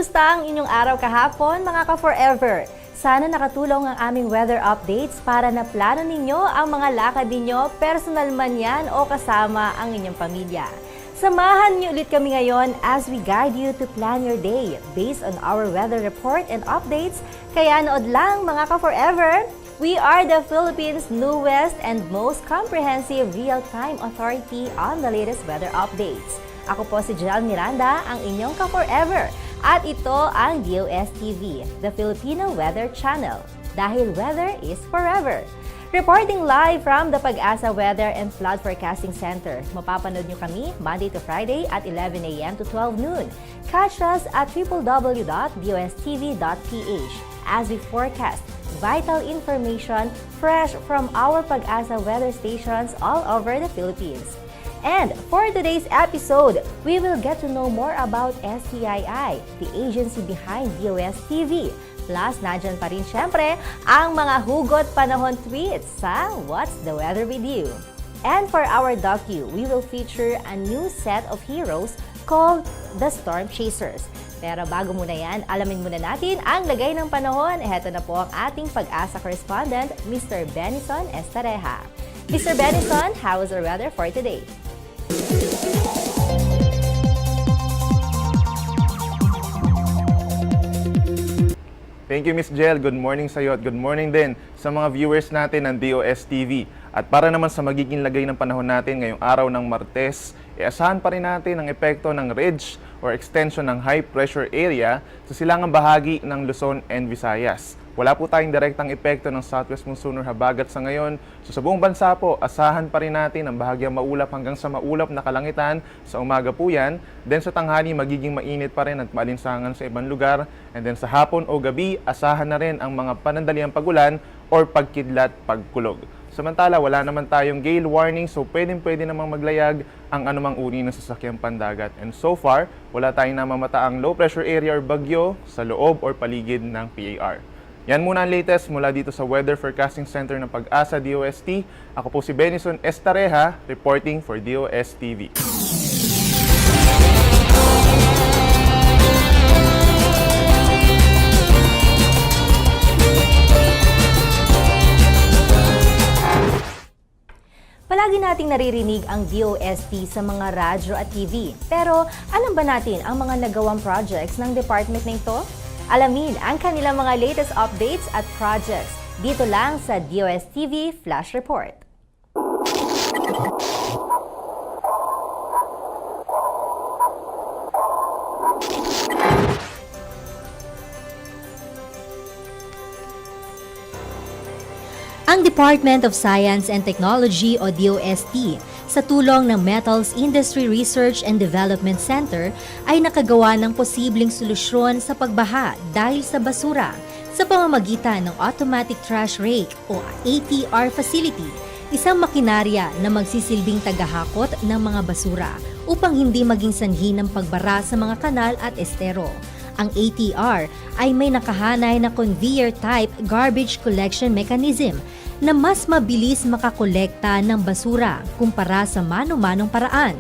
Kumusta ang inyong araw kahapon, mga ka-forever? Sana nakatulong ang aming weather updates para na plano ninyo ang mga lakad ninyo, personal man yan o kasama ang inyong pamilya. Samahan niyo ulit kami ngayon as we guide you to plan your day based on our weather report and updates. Kaya nood lang mga ka-forever! We are the Philippines' newest and most comprehensive real-time authority on the latest weather updates. Ako po si Jel Miranda, ang inyong ka-forever. At ito ang DOSTv, the Filipino Weather Channel. Dahil weather is forever. Reporting live from the Pag-asa Weather and Flood Forecasting Center. Mapapanood nyo kami Monday to Friday at 11 a.m. to 12 noon. Catch us at www.dostv.ph as we forecast vital information fresh from our Pag-asa weather stations all over the Philippines. And for today's episode, we will get to know more about STII, the agency behind DOSTv. Plus, nandyan pa rin syempre ang mga hugot panahon tweets sa What's the Weather With You? And for our docu, we will feature a new set of heroes called the Storm Chasers. Pero bago muna yan, alamin muna natin ang lagay ng panahon. Heto na po ang ating Pag-asa correspondent, Mr. Benison Estareja. Mr. Benison, how is our weather for today? Thank you, Miss Jel. Good morning sa iyo at good morning din sa mga viewers natin ng DOSTv. At para naman sa magiging lagay ng panahon natin ngayong araw ng Martes, asahan pa rin natin ang epekto ng ridge or extension ng high pressure area sa silangang bahagi ng Luzon and Visayas. Wala po tayong direktang epekto ng southwest monsoon or habagat sa ngayon. So sa buong bansa po, asahan pa rin natin ang bahagyang maulap hanggang sa maulap na kalangitan sa umaga po yan. Then sa tanghali, magiging mainit pa rin at maalinsangan sa ibang lugar. And then sa hapon o gabi, asahan na rin ang mga panandaliang pagulan or pagkidlat, pagkulog. Samantala, wala naman tayong gale warning, so pwede namang maglayag ang anumang uri ng sasakyang pandagat. And so far, wala tayong namamataang low pressure area or bagyo sa loob or paligid ng PAR. Yan muna ang latest mula dito sa Weather Forecasting Center ng Pag-asa DOST. Ako po si Benison Estareja, reporting for DOSTv. Palagi nating naririnig ang DOST sa mga radyo at TV. Pero alam ba natin ang mga nagawang projects ng department na ito? Alamin ang kanilang mga latest updates at projects dito lang sa DOSTv Flash Report. Ang Department of Science and Technology o DOST sa tulong ng Metals Industry Research and Development Center ay nakagawa ng posibleng solusyon sa pagbaha dahil sa basura sa pamamagitan ng Automatic Trash Rake o ATR facility, isang makinarya na magsisilbing tagahakot ng mga basura upang hindi maging sanhi ng pagbara sa mga kanal at estero. Ang ATR ay may nakahanay na conveyor-type garbage collection mechanism na mas mabilis makakolekta ng basura kumpara sa mano-manong paraan.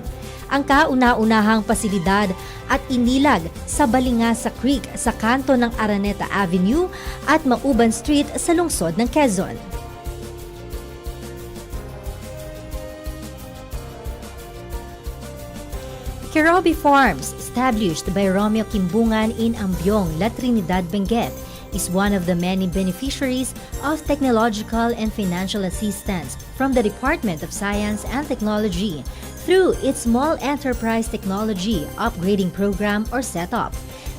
Ang kauna-unahang pasilidad at inilag sa Balingasa Creek sa kanto ng Araneta Avenue at Mauban Street sa lungsod ng Quezon. Kerobi Farms, established by Romeo Kimbungan in Ambyong, La Trinidad, Benguet, is one of the many beneficiaries of technological and financial assistance from the Department of Science and Technology through its Small Enterprise Technology Upgrading Program or SETUP.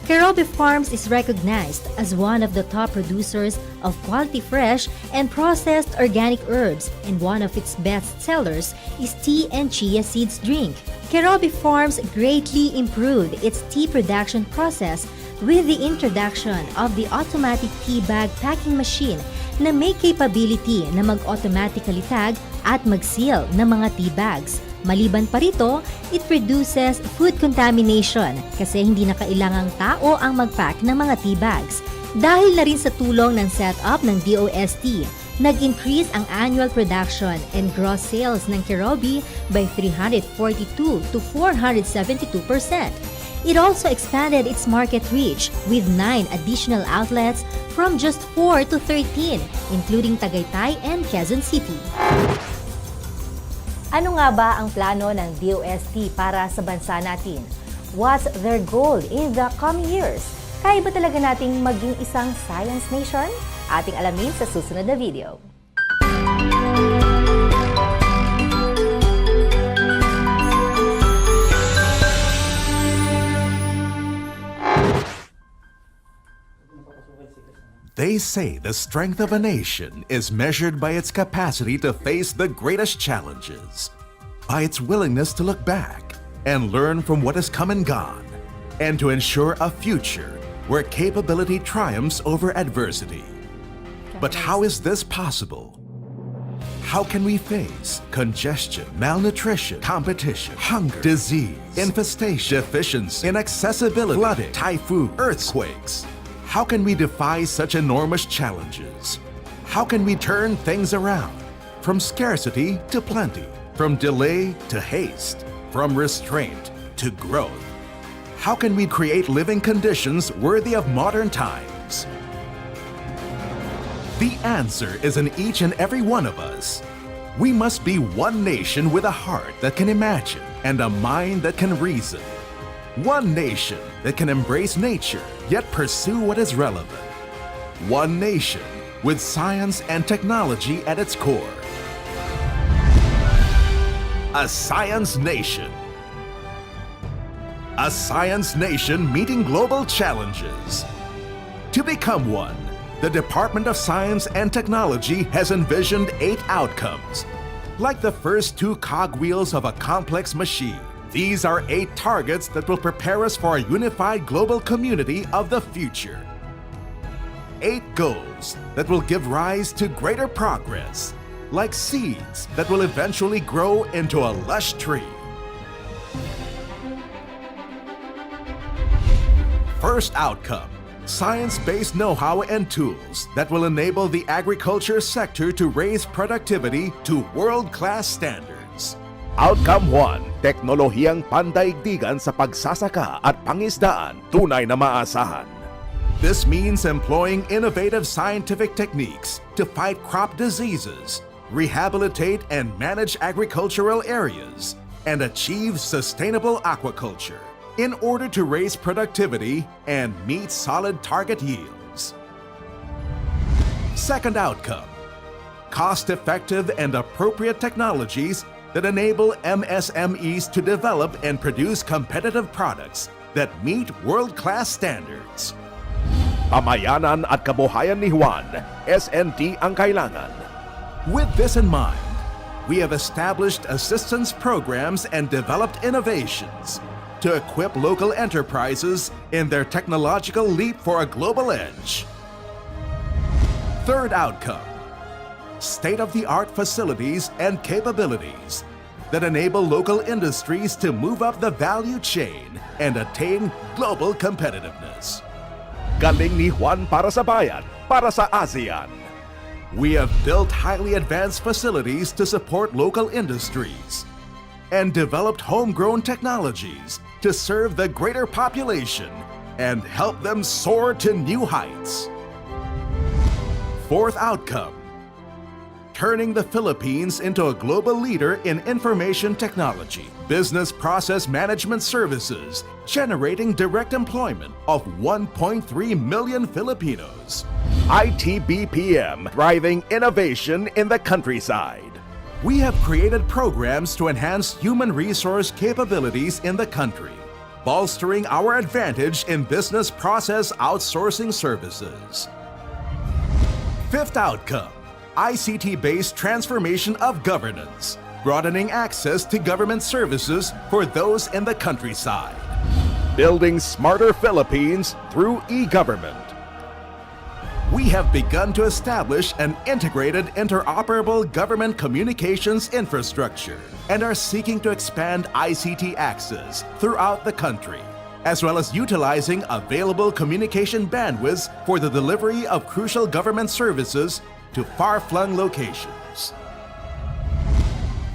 Kerobi Farms is recognized as one of the top producers of quality fresh and processed organic herbs, and one of its best sellers is tea and chia seeds drink. Kerobi Farms greatly improved its tea production process with the introduction of the automatic tea bag packing machine na may capability na mag-automatically tag at mag-seal ng mga tea bags. Maliban pa rito, it reduces food contamination kasi hindi na kailangang tao ang mag-pack ng mga tea bags. Dahil na rin sa tulong ng setup ng DOST, nag-increase ang annual production and gross sales ng Kerobi by 342 to 472%. It also expanded its market reach with 9 additional outlets from just 4 to 13, including Tagaytay and Quezon City. Ano nga ba ang plano ng DOST para sa bansa natin? What's their goal in the coming years? Kaya ba talaga nating maging isang science nation? Ating alamin sa susunod na video. They say the strength of a nation is measured by its capacity to face the greatest challenges, by its willingness to look back and learn from what has come and gone, and to ensure a future where capability triumphs over adversity. But how is this possible? How can we face congestion, malnutrition, competition, hunger, disease, infestation, deficiency, inaccessibility, flooding, typhoon, earthquakes? How can we defy such enormous challenges? How can we turn things around? From scarcity to plenty, from delay to haste, from restraint to growth. How can we create living conditions worthy of modern times? The answer is in each and every one of us. We must be one nation with a heart that can imagine and a mind that can reason. One nation that can embrace nature, yet pursue what is relevant. One nation with science and technology at its core. A science nation. A science nation meeting global challenges. To become one, the Department of Science and Technology has envisioned 8 outcomes. Like the first 2 cogwheels of a complex machine, these are 8 targets that will prepare us for a unified global community of the future. 8 goals that will give rise to greater progress, like seeds that will eventually grow into a lush tree. First outcome, science-based know-how and tools that will enable the agriculture sector to raise productivity to world-class standards. Outcome 1, teknolohiyang pandaigdigan sa pagsasaka at pangisdaan, tunay na maasahan. This means employing innovative scientific techniques to fight crop diseases, rehabilitate and manage agricultural areas, and achieve sustainable aquaculture in order to raise productivity and meet solid target yields. Second outcome, cost-effective and appropriate technologies that enable MSMEs to develop and produce competitive products that meet world-class standards. Pamayanan at kabuhayan ni Juan, SNT ang kailangan. With this in mind, we have established assistance programs and developed innovations to equip local enterprises in their technological leap for a global edge. Third outcome, state-of-the-art facilities and capabilities that enable local industries to move up the value chain and attain global competitiveness. Galing ni Juan para sa bayan, para sa ASEAN. We have built highly advanced facilities to support local industries and developed homegrown technologies to serve the greater population and help them soar to new heights. Fourth outcome, turning the Philippines into a global leader in information technology, business process management services, generating direct employment of 1.3 million Filipinos. ITBPM, driving innovation in the countryside. We have created programs to enhance human resource capabilities in the country, bolstering our advantage in business process outsourcing services. Fifth outcome, ICT-based transformation of governance, broadening access to government services for those in the countryside. Building smarter Philippines through e-government. We have begun to establish an integrated interoperable government communications infrastructure and are seeking to expand ICT access throughout the country, as well as utilizing available communication bandwidths for the delivery of crucial government services to far-flung locations.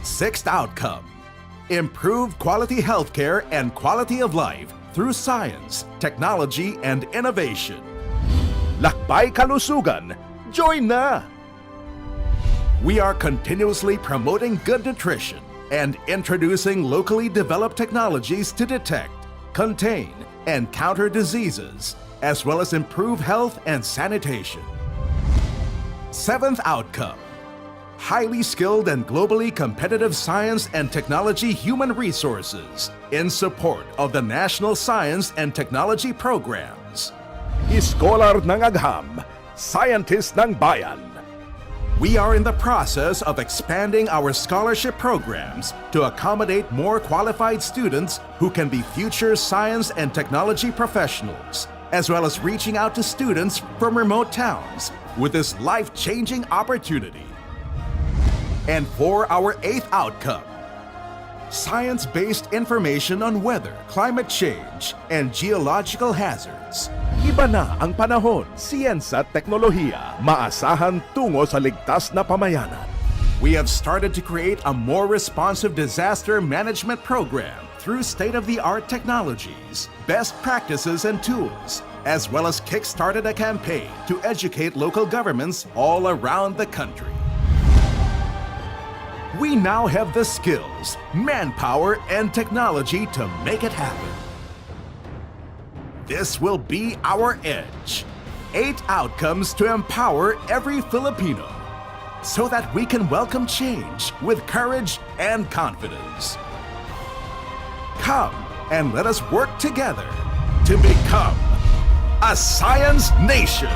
Sixth outcome, improved quality healthcare and quality of life through science, technology, and innovation. Lakbay Kalusugan, join na! We are continuously promoting good nutrition and introducing locally developed technologies to detect, contain, and counter diseases, as well as improve health and sanitation. Seventh outcome: highly skilled and globally competitive science and technology human resources in support of the national science and technology programs. Iskolar ng Agham, Scientist ng Bayan. We are in the process of expanding our scholarship programs to accommodate more qualified students who can be future science and technology professionals, as well as reaching out to students from remote towns with this life-changing opportunity. And for our eighth outcome, science-based information on weather, climate change, and geological hazards. Iba na ang panahon, siyensa at teknolohiya, maasahan tungo sa ligtas na pamayanan. We have started to create a more responsive disaster management program through state-of-the-art technologies, best practices, and tools, as well as kick-started a campaign to educate local governments all around the country. We now have the skills, manpower, and technology to make it happen. This will be our edge. 8 outcomes to empower every Filipino so that we can welcome change with courage and confidence. Come and let us work together to become a science nation.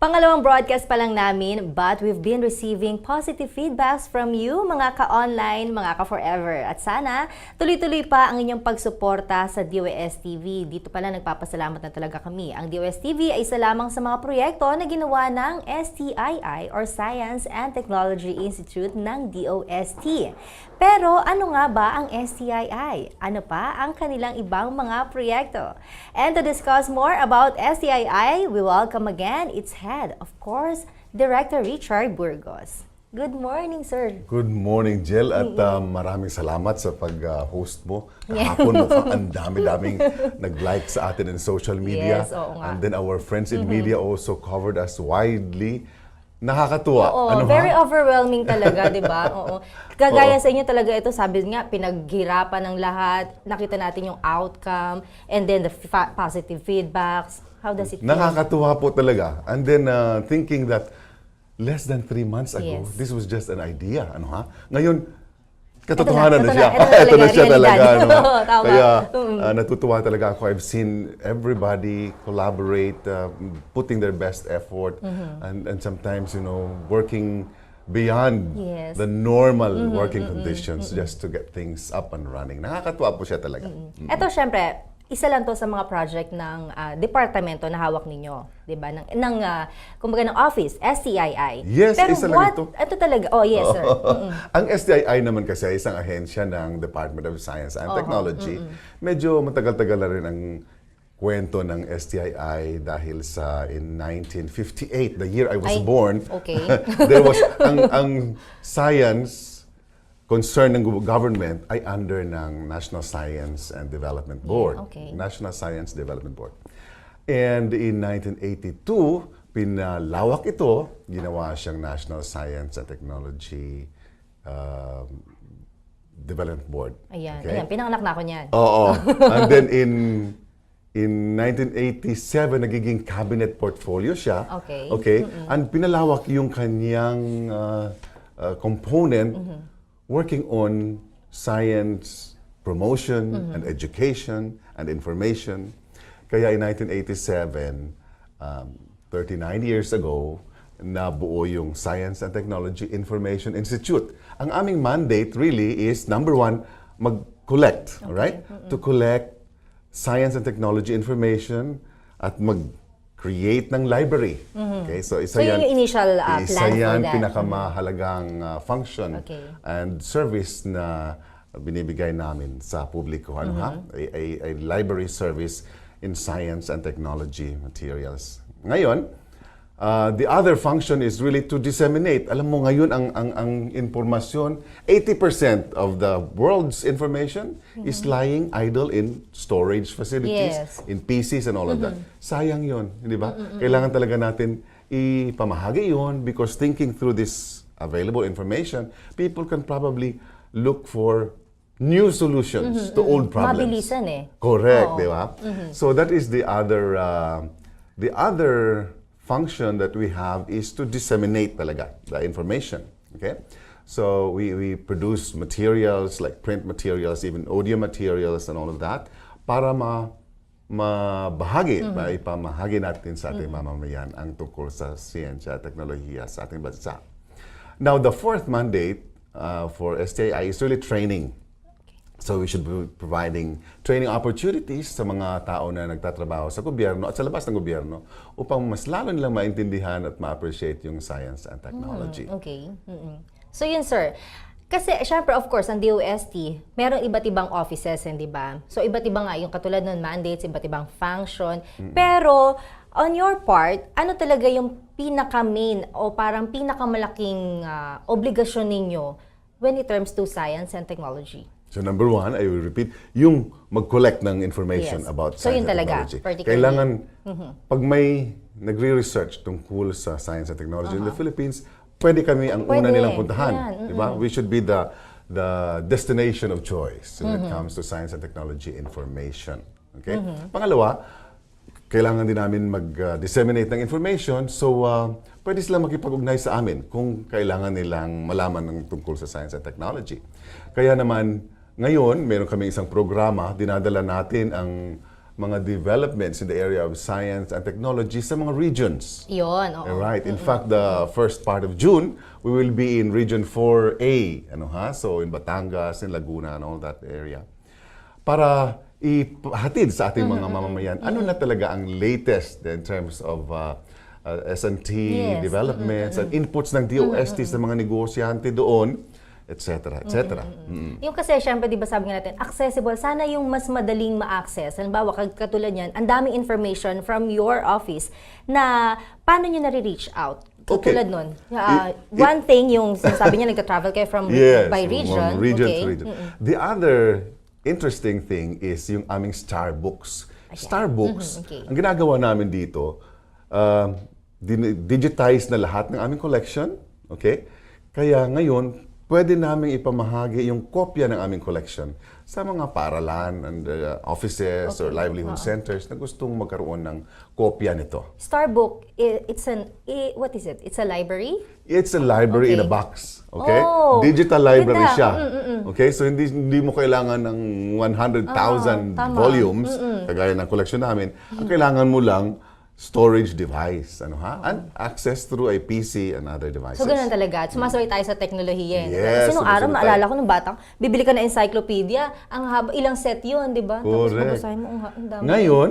Pangalawang broadcast pa lang namin, but we've been receiving positive feedbacks from you, mga ka-online, mga ka-forever. At sana, tuloy-tuloy pa ang inyong pagsuporta sa DOSTv. Dito pala nagpapasalamat na talaga kami. Ang DOSTv ay isa lamang sa mga proyekto na ginawa ng STII or Science and Technology Institute ng DOST. Pero ano nga ba ang STII? Ano pa ang kanilang ibang mga proyekto? And to discuss more about STII, we welcome again its head, of course, Director Richard Burgos. Good morning, sir. Good morning, Jel, at maraming salamat sa pag-host mo. Kahapon ang dami-daming nag-like sa atin in social media. Yes, oo nga. And then our friends in media also covered us widely. Nakakatuwa. Oo, ano very ha? overwhelming talaga, di ba? Oo. Kagaya sa inyo talaga ito, sabi nga, pinaghirapan ng lahat, nakita natin yung outcome, and then the positive feedbacks. How does it feel? Nakakatuwa po talaga. And then thinking that less than 3 months ago, Yes. this was just an idea. Ano ha? Ngayon, katotohanan na siya. Ito Ito na siya talaga. realidad. Ano? Tama. Kaya natutuwa talaga ako. I've seen everybody collaborate, putting their best effort, and sometimes, working beyond Yes. the normal working conditions just to get things up and running. Nakakatuwa po siya talaga. Ito, syempre, isa lang to sa mga project ng departamento na hawak ninyo, 'di ba? Kumbaga ng office, STII. Yes, pero isa lang ito. Ito talaga. Oh, yes, sir. Ang STII naman kasi ay isang ahensya ng Department of Science and Technology. Medyo matagal-tagal na rin ang kwento ng STII dahil sa in 1958, the year I was born. Okay. There was ang science concern ng government ay under ng National Science and Development Board. okay. National Science Development Board. And in 1982, pinalawak ito, ginawa siyang National Science and Technology Development Board. Ayan, Okay? ayan, pinanganak na ako niyan. Oo. And then in 1987, nagiging cabinet portfolio siya. Okay. Okay? And pinalawak yung kanyang component working on science promotion and education and information. Kaya in 1987, 39 years ago, nabuo yung Science and Technology Information Institute. Ang aming mandate really is, number one, mag-collect, right? To collect science and technology information at mag-create ng library. Okay, so isa So, yun yan, yung initial plan isa for yan that. pinakamahalagang function Okay. and service na binibigay namin sa publiko. Ano ha? A library service in science and technology materials. Ngayon, The other function is really to disseminate. Alam mo ngayon ang informasyon, 80% of the world's information is lying idle in storage facilities, Yes. in PCs and all of that. Sayang 'yon, hindi ba? Kailangan talaga natin ipamahagi 'yon because thinking through this available information, people can probably look for new solutions to old problems. Mabilisan eh. Correct, Oo. di ba? So that is the other function that we have is to disseminate talaga the information. Okay? So we produce materials like print materials, even audio materials and all of that para mabahagi, maipamahagi natin sa ating mamamayan ang tungkol sa siyensya at teknolohiya sa ating bansa. Now, the fourth mandate for STI is really training. So we should be providing training opportunities sa mga tao na nagtatrabaho sa gobyerno at sa labas ng gobyerno upang mas lalo nilang maintindihan at ma-appreciate yung science and technology. Okay. So yun, sir. Kasi, syempre, of course, ang DOST, merong iba't ibang offices, hindi ba? So, iba't iba nga yung katulad ng mandates, iba't ibang function. Pero, on your part, ano talaga yung pinaka-main o parang pinakamalaking obligasyon ninyo when it comes to science and technology? So number one, I will repeat, yung mag-collect ng information Yes. about So science yun and talaga, technology. particularly. Kailangan, pag may nagre-research tungkol sa science and technology in the Philippines, pwede kami ang una Pwede. nilang puntahan. Yan, Diba? We should be the destination of choice when it comes to science and technology information. Okay? Pangalawa, kailangan din namin mag-disseminate ng information. So, pwede silang makipag-ugnay sa amin kung kailangan nilang malaman ng tungkol sa science and technology. Kaya naman, ngayon, meron kami isang programa, dinadala natin ang mga developments in the area of science and technology sa mga regions. Yun, oo. Right. In fact, the first part of June, we will be in Region 4A. So, in Batangas, in Laguna, and all that area. Para ihatid sa ating mga mamamayan, ano na talaga ang latest in terms of S&T Yes. developments and inputs ng DOST sa mga negosyante doon, etc. etc. Yung kasi, syempre, di ba sabi nga natin, accessible, sana yung mas madaling ma-access. Halimbawa, katulad yan, ang daming information from your office na paano nyo nare-reach out? Okay. Katulad nun. One thing, yung sabi niya, nagta-travel kayo from by region. From region okay. to region. The other interesting thing is yung aming Star Books. Star Books, Okay. ang ginagawa namin dito, digitize na lahat ng aming collection. Okay? Kaya ngayon, pwede namin ipamahagi yung kopya ng aming collection sa mga paaralan and offices or livelihood centers na gustong magkaroon ng kopya nito. Starbook, what is it? It's a library? It's a library in a Okay. box. Okay? Oh, Digital library ganda. siya. Okay? So hindi mo kailangan ng 100,000 tama. volumes kagaya ng collection namin. Ang kailangan mo lang storage device, and access through a PC and other devices. So, ganun talaga. Sumasabay tayo sa teknolohiya. Yes, Kasi nung araw, sumasunod maalala tayo. ko nung batang, bibili ka na encyclopedia, ang haba, ilang set yun, di ba? Tapos Correct. babasahin mo, ang dami. Ngayon,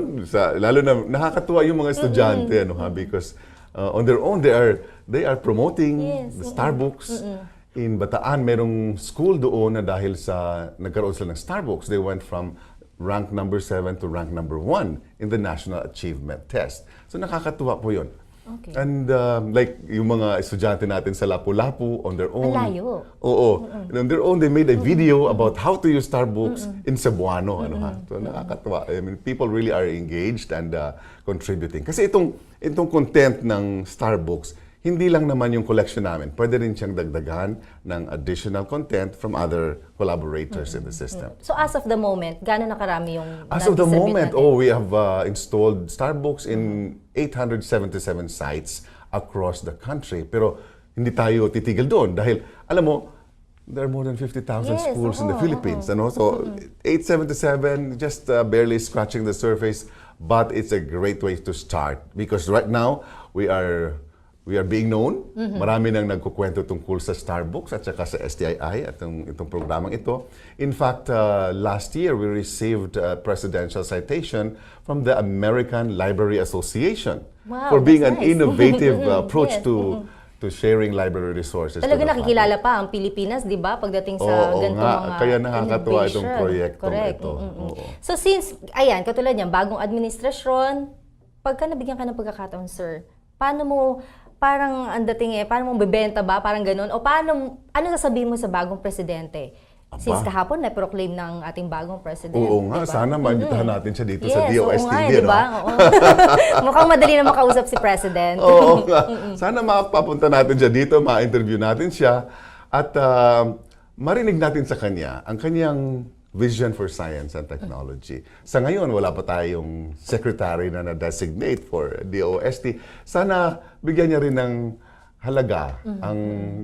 lalo na nakakatuwa yung mga estudyante, because on their own they are promoting Yes, the Starbucks. In Bataan, merong school doon na dahil sa nagkaroon sila ng Starbucks, they went from rank number 7 to rank number 1 in the National Achievement Test. So nakakatuwa po yun. Okay. And like yung mga estudyante natin sa Lapu-Lapu on their own. Ang layo. Oo. And on their own, they made a video about how to use Starbucks in Cebuano. So nakakatuwa. I mean, people really are engaged and contributing. Kasi itong content ng Starbucks, hindi lang naman yung collection namin. Pwede rin siyang dagdagan ng additional content from other collaborators in the system. So, as of the moment, gano'n na karami yung As of the na-distribute moment, natin? we have installed Starbucks in 877 sites across the country. Pero hindi tayo titigil doon dahil, alam mo, there are more than 50,000 Yes, schools in the oo, Philippines. So, 877, just barely scratching the surface, but it's a great way to start. Because right now, we are being known. Marami nang nagkukwento tungkol sa Starbucks at saka sa STII at itong programang ito. In fact, last year we received a presidential citation from the American Library Association Wow, for being that's an nice. innovative approach Yes, to sharing library resources. to Talaga the nakikilala pa ang Pilipinas, di ba? Pagdating sa Oo ganitong nga, mga kaya nakakatuwa itong innovation. proyektong Correct. ito. Oo. So since, ayan, katulad niyan, bagong administrasyon, pagka nabigyan ka ng pagkakataon, sir, paano mo, parang ang dating paano mo bebenta ba? Parang ganun. O paano, ano sasabihin mo sa bagong presidente? Since kahapon na-proclaim ng ating bagong president. Oo nga, diba? sana maibitahan natin siya dito sa Yes, oo DOStv. nga, diba? Oo. Mukhang madali na makausap si president. Oo nga. Sana mapapunta natin siya dito, ma-interview natin siya, at marinig natin sa kanya ang kanyang vision for science and technology. Sa ngayon, wala pa tayong secretary na na-designate for DOST. Sana bigyan niya rin ng halaga ang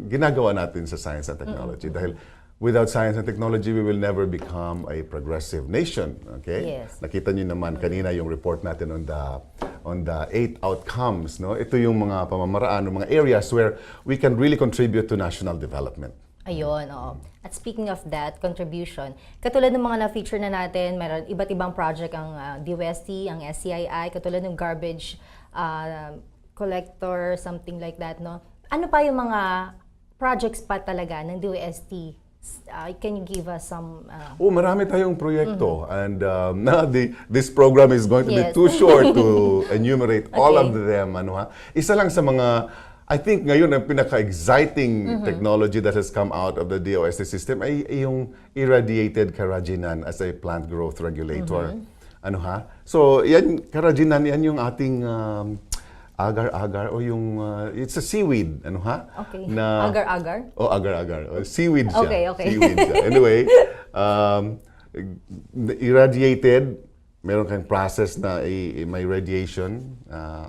ginagawa natin sa science and technology. Dahil without science and technology, we will never become a progressive nation. Okay? Yes. Nakita niyo naman kanina yung report natin on the 8 outcomes. No? Ito yung mga pamamaraan, mga areas where we can really contribute to national development. Ayun, oo. At speaking of that, contribution, katulad ng mga na-feature na natin, meron iba't ibang project ang DOST, ang SCII, katulad ng garbage collector, something like that, no? Ano pa yung mga projects pa talaga ng DOST? Can you give us some... Marami tayong proyekto. And this program is going to be Yes. too short to enumerate all of them. Ano, ha? Isa lang sa mga, I think ngayon ang pinaka-exciting technology that has come out of the DOST system ay yung irradiated carrageenan as a plant growth regulator. Ano ha? So, yan, carrageenan, yan yung ating agar-agar o yung, it's a seaweed. Ano ha? Okay. Na, Agar-agar? agar-agar. Seaweed siya. Okay. Seaweed siya. Anyway, irradiated, meron kang process na may radiation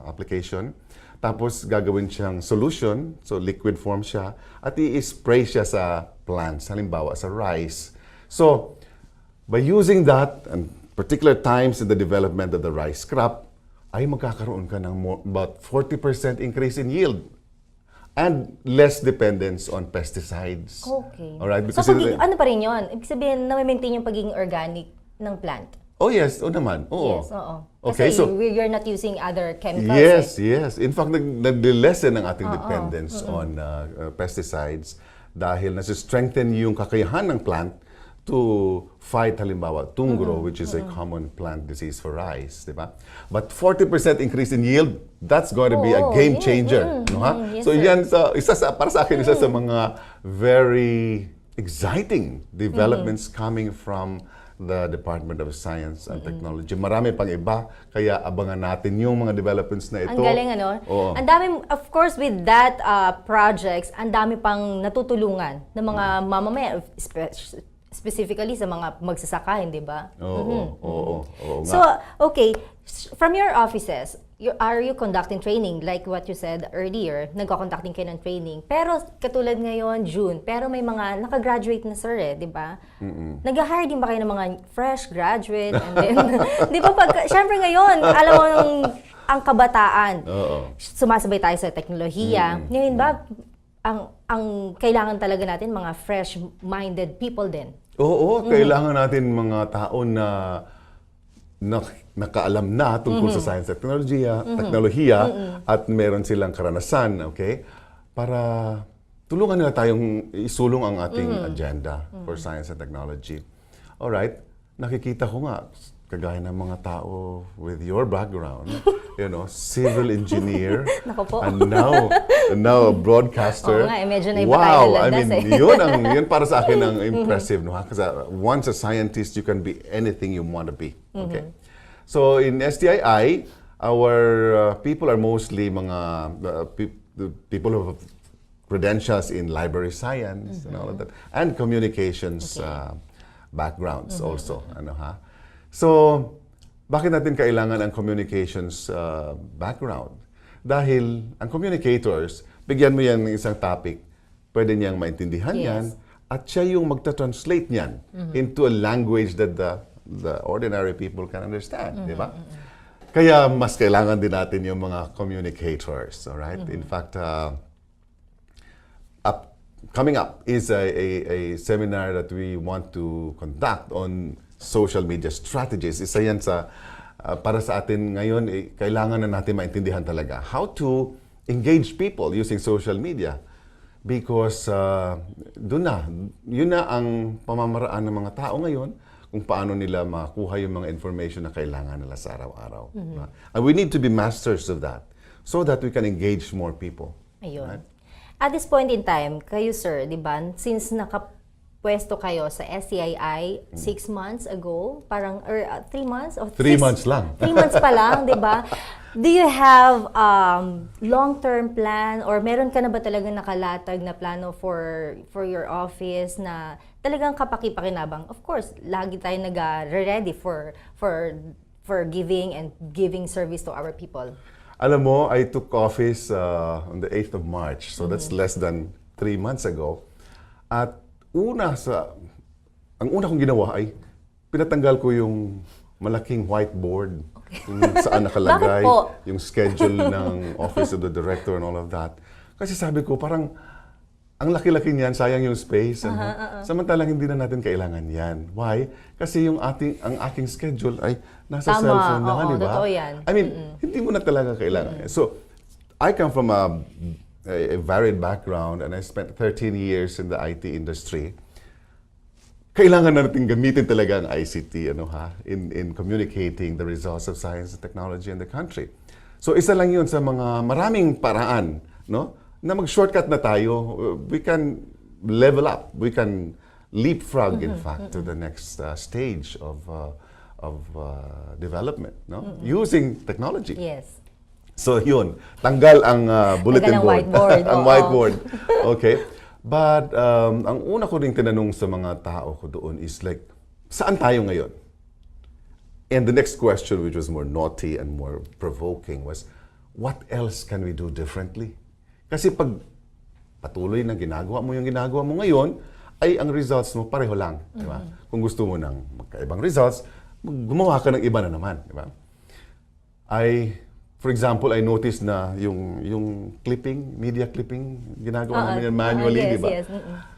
application. Tapos gagawin siyang solution, so liquid form siya, at i-spray siya sa plants, halimbawa sa rice. So, by using that, and particular times in the development of the rice crop, ay magkakaroon ka ng about 40% increase in yield and less dependence on pesticides. Okay. Alright? So, ano pa rin yun? Ibig sabihin, na-maintain yung pagiging organic ng plant? Oh yes, naman. Oo. Yes, oo. Okay, Kasi so you're not using other chemicals. yes. In fact, nag-lessen ang ating dependence on pesticides dahil nasi-strengthen yung kakayahan ng plant to fight halimbawa tungro, which is a common plant disease for rice, di ba? But 40% increase in yield, that's going to be a game changer, no ha? Yes, So sir. yan para sa akin isa sa mga very exciting developments coming from the Department of Science and Technology. Marami pang iba, kaya abangan natin yung mga developments na ito. Ang galing, ano? Oo. Ang dami, of course, with that projects, ang dami pang natutulungan ng mga mamamayan, specifically sa mga magsasaka, hindi ba? Oo nga. So, okay, from your offices, are you conducting training? Like what you said earlier, nagko-conducting kayo ng training. Pero katulad ngayon, June, pero may mga nakagraduate na sir di ba? Nag-hire din ba kayo ng mga fresh graduate? And then, di ba syempre ngayon, alam mo ang kabataan, sumasabay tayo sa teknolohiya. Ngayon ba, ang kailangan talaga natin, mga fresh-minded people din. Oo, kailangan natin mga tao na nakaalam na tungkol sa science at teknolohiya at meron silang karanasan, okay? Para tulungan nila tayong isulong ang ating agenda for science and technology. Alright, nakikita ko nga, kagaya ng mga tao with your background, civil engineer, Nako po. and now a broadcaster. Oo nga, medyo na iba tayo Wow, landas yun para sa akin ang impressive, no? Kasi once a scientist, you can be anything you want to be. Okay. So in STII, our people are mostly mga the people who have credentials in library science and all of that, and communications backgrounds also. So, bakit natin kailangan ang communications background? Dahil ang communicators, bigyan mo yan ng isang topic, pwede niyang maintindihan yan, at siya yung magta-translate niyan into a language that the ordinary people can understand, di ba? Kaya mas kailangan din natin yung mga communicators, alright? In fact, coming up is a seminar that we want to conduct on social media strategies. Isa yan sa, para sa atin ngayon, kailangan na natin maintindihan talaga how to engage people using social media. Because yun na ang pamamaraan ng mga tao ngayon kung paano nila makuha yung mga information na kailangan nila sa araw-araw. And we need to be masters of that. so that we can engage more people. Ayun. Right? At this point in time, kayo sir, di ba, since nakapwesto kayo sa SCII 6 months ago, parang, or 3 months? Or 3 months lang. 3 months pa lang, di ba? Do you have long-term plan or meron ka na ba talagang nakalatag na plano for your office na talagang kapaki-pakinabang? Of course, lagi tayo nag-ready for giving and giving service to our people. Alam mo, I took office on the 8th of March, so that's less than 3 months ago. At ang una kong ginawa ay pinatanggal ko yung malaking whiteboard kung saan nakalagay Bakit po? yung schedule ng Office of the Director and all of that. Kasi sabi ko, parang ang laki-laki niyan, sayang yung space. Samantalang hindi na natin kailangan yan. Why? Kasi ang aking schedule ay nasa Tama, cellphone na, oo, di ba? totoo yan. I mean, hindi mo na talaga kailangan. So, I come from a varied background and I spent 13 years in the IT industry. Kailangan na natin gamitin talaga ang ICT in communicating the results of science and technology in the country. So, isa lang yun sa mga maraming paraan, no? Na mag-shortcut na tayo. We can level up. We can leapfrog, in fact, to the next stage of development, no? Using technology. Yes. So yun, tanggal ang bulletin Tanggal ang board. whiteboard, ang oo. whiteboard. Okay. But ang una ko ring tinanong sa mga tao ko doon is like, saan tayo ngayon? And the next question, which was more naughty and more provoking, was, what else can we do differently? Kasi pag patuloy na ginagawa mo yung ginagawa mo ngayon, ay ang results mo pareho lang. Di ba? Kung gusto mo ng magkaibang results, gumawa ka ng iba na naman. Di ba? For example, I noticed na yung clipping, media clipping, ginagawa namin yan manually, yes, di ba? Yes.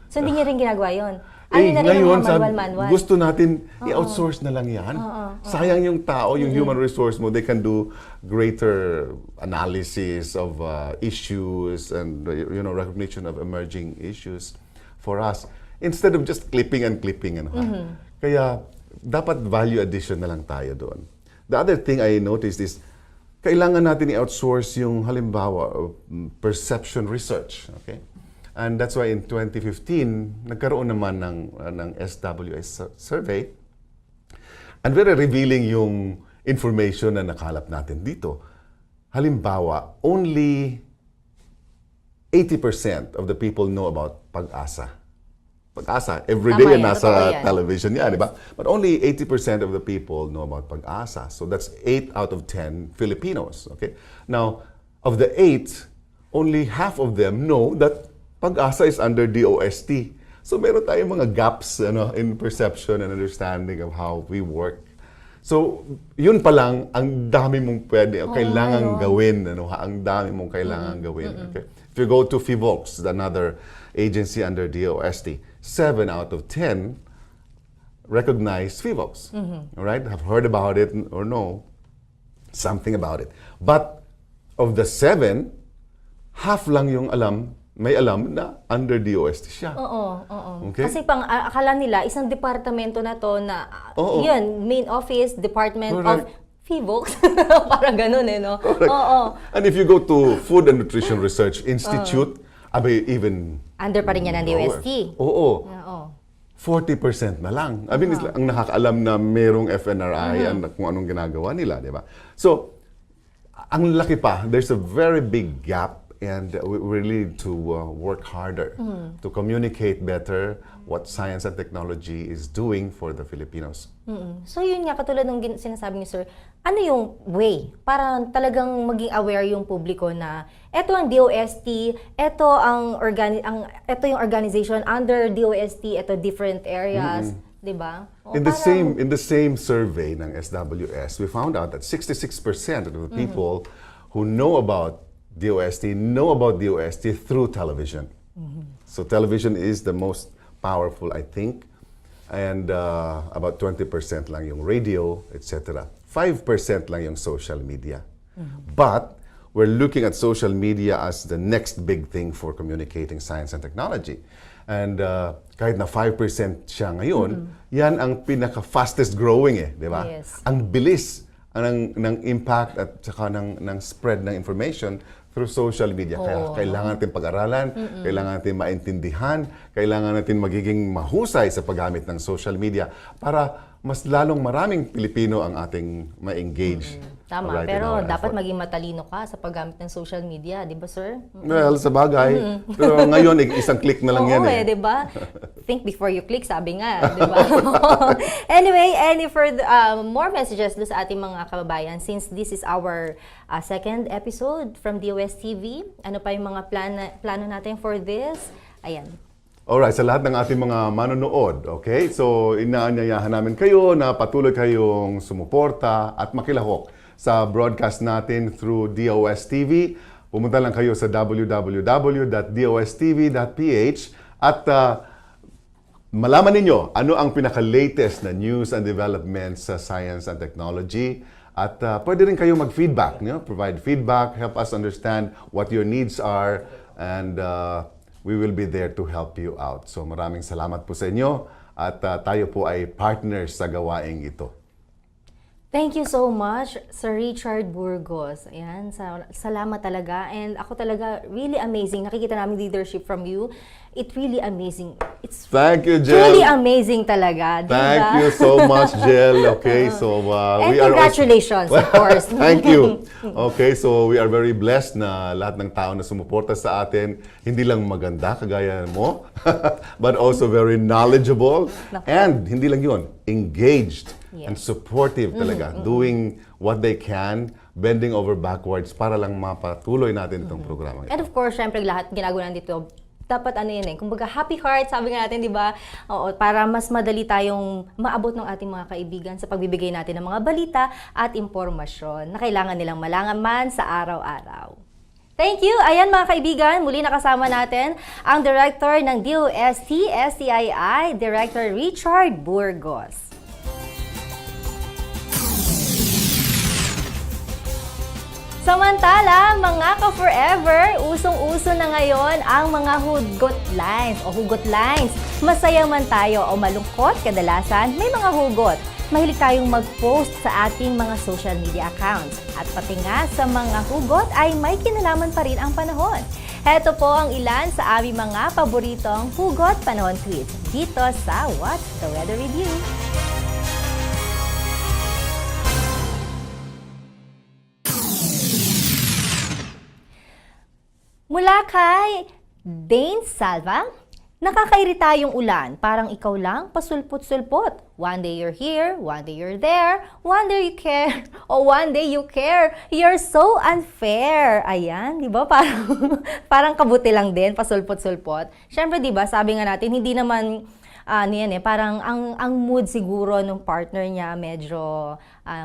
So, hindi niya rin ginagawa yun? Ano na rin ngayon, yung mga manual? gusto natin i-outsource na lang yan. Sayang yung tao, yung human resource mo, they can do greater analysis of issues and recognition of emerging issues for us. Instead of just clipping and clipping. Kaya, dapat value addition na lang tayo doon. The other thing I noticed is, kailangan natin i-outsource yung halimbawa, perception research. Okay? And that's why in 2015, nagkaroon naman ng SWS survey. And very revealing yung information na nakalap natin dito. Halimbawa, only 80% of the people know about pag-asa. Pag-asa, everyday yan nasa totoo yan. television yan, di ba? But only 80% of the people know about pag-asa. So that's 8 out of 10 Filipinos. Okay? Now, of the 8, only half of them know that pag-asa is under DOST. So meron tayong mga gaps in perception and understanding of how we work. So, yun pa lang, ang dami mong kailangan gawin. Ang dami mong kailangan gawin. Okay? If you go to FIVOX, another agency under DOST, 7 out of 10 recognize FIVOX. All right? Have heard about it or know something about it. But of the 7, half lang yung may alam na under DOST siya. Oo. Okay? Kasi akala nila, isang departamento na to na, yun, main office, department Correct. of FIVOX. Parang ganun no? Correct. Oo. And if you go to Food and Nutrition Research Institute, even Under pa rin yan ng DOST. Oo. Oo. 40% na lang. Ang nakakaalam na merong FNRI and kung anong ginagawa nila, di ba? So, ang laki pa. There's a very big gap and we really need to work harder to communicate better what science and technology is doing for the Filipinos. So yun nga, katulad ng sinasabi ni Sir, ano yung way para talagang maging aware yung publiko na eto ang DOST, eto yung organization under DOST, eto different areas, 'di ba? In the same survey ng SWS, we found out that 66% of the people who know about DOST through television. So television is the most powerful, I think, and about 20% lang yung radio, etc. 5% lang yung social media. But we're looking at social media as the next big thing for communicating science and technology. And kahit na 5% siya ngayon, yan ang pinaka-fastest growing di ba? Yes. Ang bilis ng impact at saka ng spread ng information through social media. Kaya kailangan natin pag-aralan, kailangan natin maintindihan, kailangan natin magiging mahusay sa paggamit ng social media para mas lalong maraming Pilipino ang ating ma-engage. Tama, right, in pero our dapat effort. maging matalino ka sa paggamit ng social media, di ba, sir? Well, sa bagay. Pero ngayon, isang click na lang yan Oo, eh. di ba? Think before you click, sabi nga, di ba? Anyway, any further, more messages do sa ating mga kababayan since this is our second episode from DOSTv. Ano pa yung mga plano natin for this? Ayan. Alright, sa lahat ng ating mga manonood, okay? So, inaanyayahan namin kayo na patuloy kayong sumuporta at makilahok sa broadcast natin through DOSTv. Pumunta lang kayo sa www.dostv.ph at malaman ninyo ano ang pinaka-latest na news and developments sa science and technology. At pwede rin kayo mag-feedback, provide feedback, help us understand what your needs are, and we will be there to help you out. So maraming salamat po sa inyo at tayo po ay partners sa gawaing ito. Thank you so much, Sir Richard Burgos. Ayan, salamat talaga. And ako talaga, really amazing. Nakikita namin leadership from you. It really amazing. It's Thank you, Jill. truly amazing talaga. Diba? Thank you so much, Jill. Okay, so And we are congratulations, of course. Thank you. Okay, so we are very blessed na lahat ng tao na sumuporta sa atin, hindi lang maganda kagaya mo, but also very knowledgeable, and hindi lang yun, engaged and supportive talaga, doing what they can, bending over backwards para lang mapatuloy natin itong programa. And of course, syempre lahat ginagawa dito, dapat ano yun kumbaga happy heart, sabi nga natin, di ba? Oo, para mas madali tayong maabot ng ating mga kaibigan sa pagbibigay natin ng mga balita at impormasyon na kailangan nilang malaman sa araw-araw. Thank you! Ayan mga kaibigan, muli nakasama natin ang Director ng DOST-STII, Director Richard Burgos. Samantala, mga ka-forever, usong-uso na ngayon ang mga hugot lines o hugot lines. Masaya man tayo o malungkot, kadalasan may mga hugot. Mahilig tayong mag-post sa ating mga social media accounts. At pati nga sa mga hugot ay may kinalaman pa rin ang panahon. Heto po ang ilan sa aming mga paboritong hugot panahon tweets dito sa What's the Weather Review. Mula kay Dane Salva, nakakairita yung ulan. Parang ikaw lang, pasulpot-sulpot. One day you're here, one day you're there, one day you care, o one day you care. You're so unfair. Ayan, di ba? Parang kabuti lang din, pasulpot-sulpot. Siyempre, di ba, sabi nga natin, hindi naman parang ang mood siguro ng partner niya medyo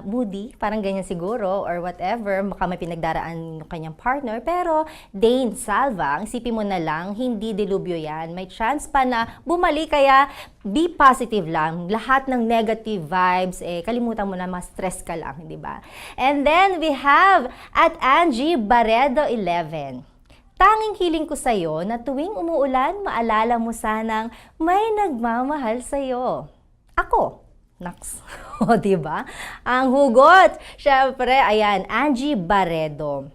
moody, parang ganyan siguro or whatever, baka may pinagdaraan ng kanyang partner. Pero Dane Salva, isipin mo na lang, hindi delubyo yan. May chance pa na bumalik, kaya be positive lang. Lahat ng negative vibes, kalimutan mo na, ma-stress ka lang, di ba? And then we have at Angie Barredo 11. Tanging hiling ko sa'yo na tuwing umuulan, maalala mo sanang may nagmamahal sa'yo. Ako. Naks. O, diba? Ang hugot. Siyempre, ayan, Angie Barredo.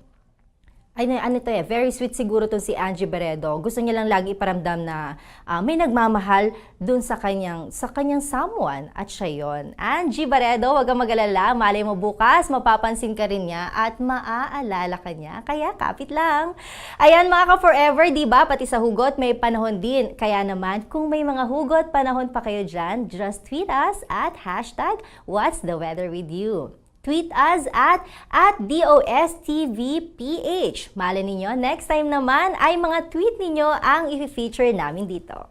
Ay, ano to very sweet siguro to si Angie Barredo. Gusto niya lang lagi iparamdam na may nagmamahal dun sa kanyang someone, at siya yon. Angie Barredo, wag kang mag-alala. Malay mo bukas, mapapansin ka rin niya at maaalala ka niya. Kaya kapit lang. Ayan mga ka-forever, di ba? Pati sa hugot, may panahon din. Kaya naman, kung may mga hugot, panahon pa kayo dyan, just tweet us at #What's the Weather with you. Tweet us at DOSTVPH. Malay ninyo, next time naman ay mga tweet ninyo ang i-feature namin dito.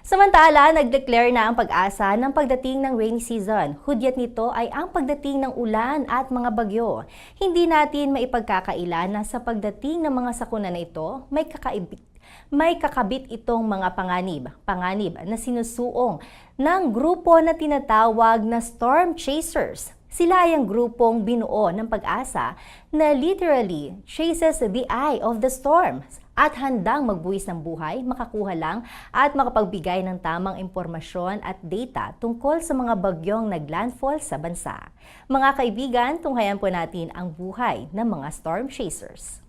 Samantala, nag-declare na ang Pag-asa ng pagdating ng rainy season. Hudyat nito ay ang pagdating ng ulan at mga bagyo. Hindi natin maipagkakaila na sa pagdating ng mga sakuna na ito, may kakabit itong mga panganib na sinusuong ng grupo na tinatawag na Storm Chasers. Sila ay ang grupong binuo ng Pag-asa na literally chases the eye of the storm. at handang magbuwis ng buhay, makakuha lang at makapagbigay ng tamang impormasyon at data tungkol sa mga bagyong naglandfall sa bansa. Mga kaibigan, tunghayan po natin ang buhay ng mga storm chasers.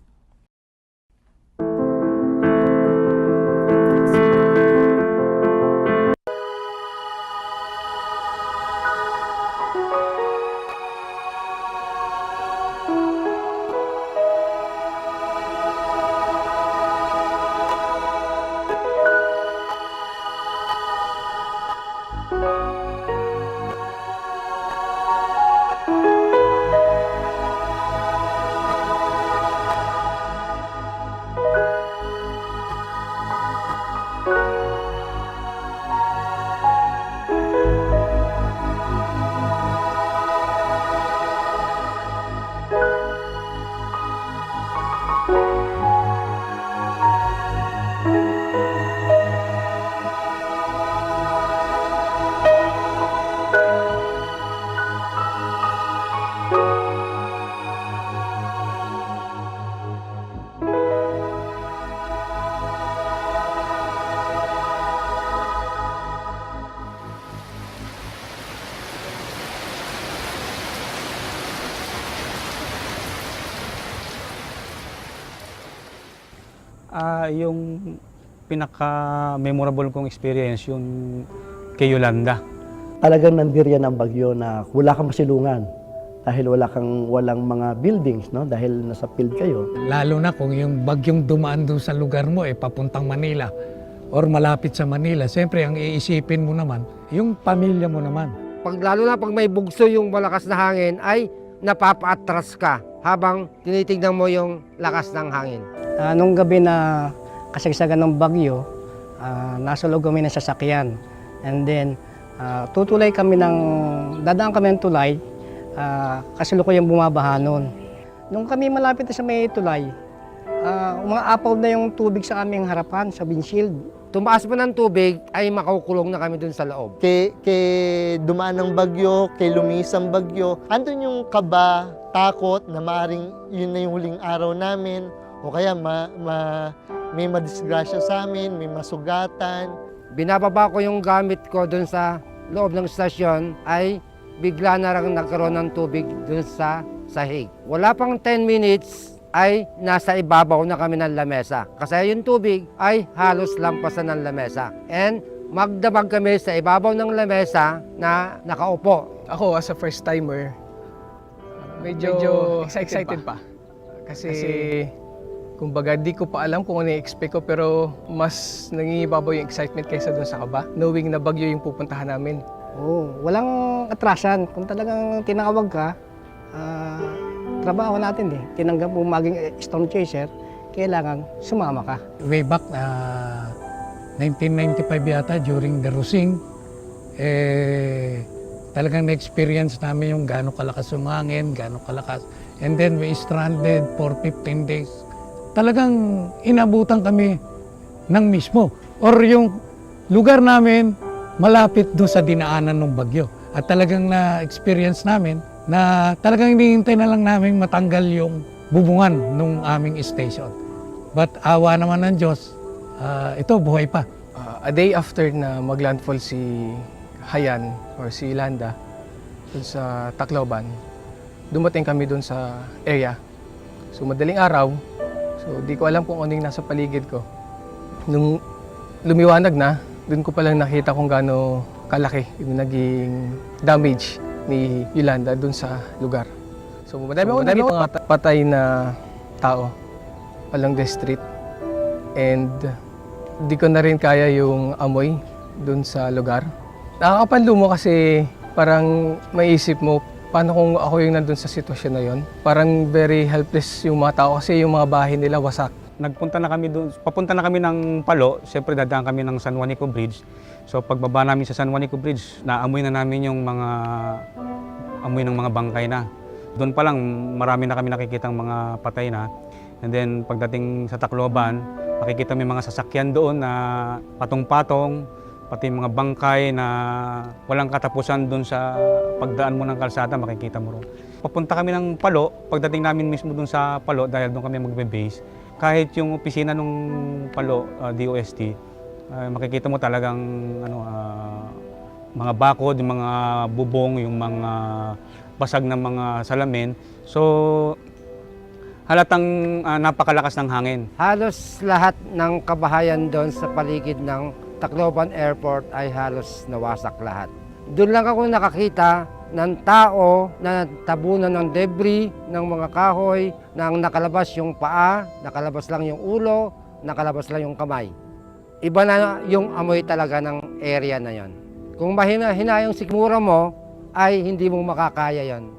Yung pinaka-memorable kong experience, yung kay Yolanda. Talagang nandiriyan ang bagyo na wala kang masilungan dahil walang mga buildings, no? Dahil nasa field kayo. Lalo na kung yung bagyong dumaan doon sa lugar mo, papuntang Manila or malapit sa Manila. Siyempre, ang iisipin mo naman, yung pamilya mo naman. Lalo na pag may bugso yung malakas na hangin, ay napapaatras ka habang tinitignan mo yung lakas ng hangin. Nung gabi na kasagsagan ng bagyo, nasa loob kami ng sasakyan. And then, dadaan kami ng tulay, kasalukuyang bumabaha noon. Nung kami malapit na sa may tulay, umaapaw na yung tubig sa aming harapan, sa windshield. Tumaas pa ng tubig, ay makukulong na kami dun sa loob. Kay dumaan ng bagyo, kay lumis ang bagyo, andun yung kaba, takot na maaaring yun na yung huling araw namin, o kaya may madisgrasya sa amin, may masugatan. Binababa ko yung gamit ko dun sa loob ng stasyon, ay bigla na lang nagkaroon ng tubig dun sa sahig. Wala pang 10 minutes, ay nasa ibabaw na kami ng lamesa. Kasi yung tubig ay halos lampasan ng lamesa. And magdamag kami sa ibabaw ng lamesa na nakaupo. Ako as a first timer, medyo excited pa. Kasi kumbaga di ko pa alam kung ano i-expect ko, pero mas nangingibabaw yung excitement kaysa dun sa kaba. Knowing na bagyo yung pupuntahan namin. Walang atrasan. Kung talagang tinawag ka, trabaho natin tinanggap mo maging storm chaser, kailangan sumama ka. Way back 1995 yata, during the Rusing, talagang na-experience namin yung gaano kalakas yung hangin, gaano kalakas. And then we stranded for 15 days. Talagang inabutan kami ng mismo. Or yung lugar namin malapit doon sa dinaanan ng bagyo. At talagang na-experience namin na talagang hinihintay na lang namin matanggal yung bubungan ng aming station. But awa naman ng Diyos, ito buhay pa. A day after na maglandfall si Hayan or si Yolanda dun sa Tacloban, dumating kami dun sa area. So madaling araw, so di ko alam kung ano yung nasa paligid ko. Nung lumiwanag na, dun ko palang nakita kung gaano kalaki yung naging damage ni Yolanda dun sa lugar. So madami akong nakita mga patay na tao along the street, and di ko na rin kaya yung amoy dun sa lugar. Nakakapanlumo kasi parang maisip mo, paano kung ako yung nandun sa sitwasyon na yon? Parang very helpless yung mga tao kasi yung mga bahay nila wasak. Papunta na kami ng Palo, siyempre dadaan kami ng San Juanico Bridge. So pagbaba namin sa San Juanico Bridge, naamoy na namin yung amoy ng mga bangkay na. Doon pa lang, marami na kami nakikitang mga patay na. And then pagdating sa Tacloban, makikita may mga sasakyan doon na patong-patong, pati mga bangkay na walang katapusan doon sa pagdaan mo ng kalsada, makikita mo ron. Papunta kami ng Palo, pagdating namin mismo doon sa Palo, dahil doon kami magbe-base, kahit yung opisina ng Palo, DOST, makikita mo talagang mga bakod, yung mga bubong, yung mga basag ng mga salamin. So, halatang napakalakas ng hangin. Halos lahat ng kabahayan doon sa paligid ng Tacloban Airport ay halos nawasak lahat. Doon lang ako nakakita ng tao na tabunan ng debris, ng mga kahoy, nang nakalabas yung paa, nakalabas lang yung ulo, nakalabas lang yung kamay. Iba na yung amoy talaga ng area na yon. Kung mahina-hina yung sikmura mo, ay hindi mo makakaya yon.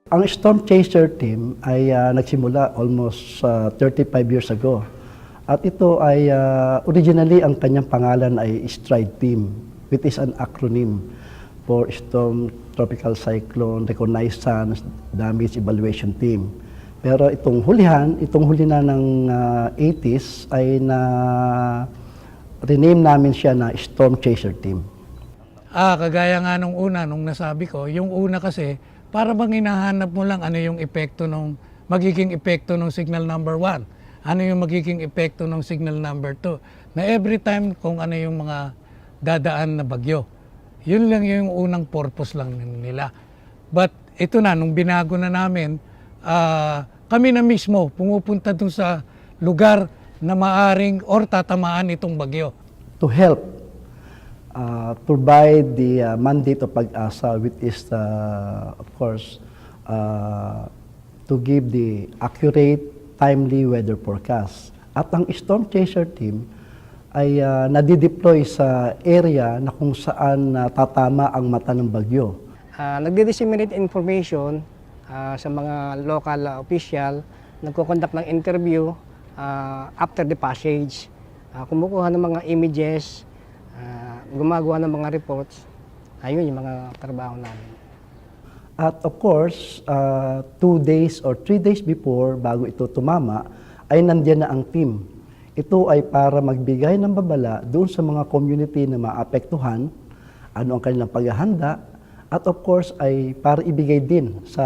Ang Storm Chaser team ay nagsimula almost 35 years ago. At ito ay originally ang kanyang pangalan ay STRIDE team, which is an acronym for Storm Tropical Cyclone Reconnaissance Damage Evaluation Team. Pero itong huli na ng 80s ay rename namin siya na Storm Chaser team. Kagaya nga nung una, nung nasabi ko, yung una kasi, para bang hinahanap mo lang ano yung magiging epekto ng signal number 1, ano yung magiging epekto ng signal number 2, na every time kung ano yung mga dadaan na bagyo. Yun lang yung unang purpose lang nila. But ito na, nung binago na namin, kami na mismo pumupunta dun sa lugar na maaring or tatamaan itong bagyo. To help provide the mandate of Pag-asa, which is, of course, to give the accurate, timely weather forecast. At ang Storm Chaser team ay nadideploy sa area na kung saan tatama ang mata ng bagyo. Nagdi-disseminate information sa mga local official, nagko-conduct ng interview after the passage, kumukuha ng mga images, gumagawa ng mga reports. Ayun yung mga trabaho namin. At of course, 2 days or 3 days before, bago ito tumama, ay nandiyan na ang team. Ito ay para magbigay ng babala doon sa mga community na maapektuhan, ano ang kanilang paghahanda, at of course ay para ibigay din sa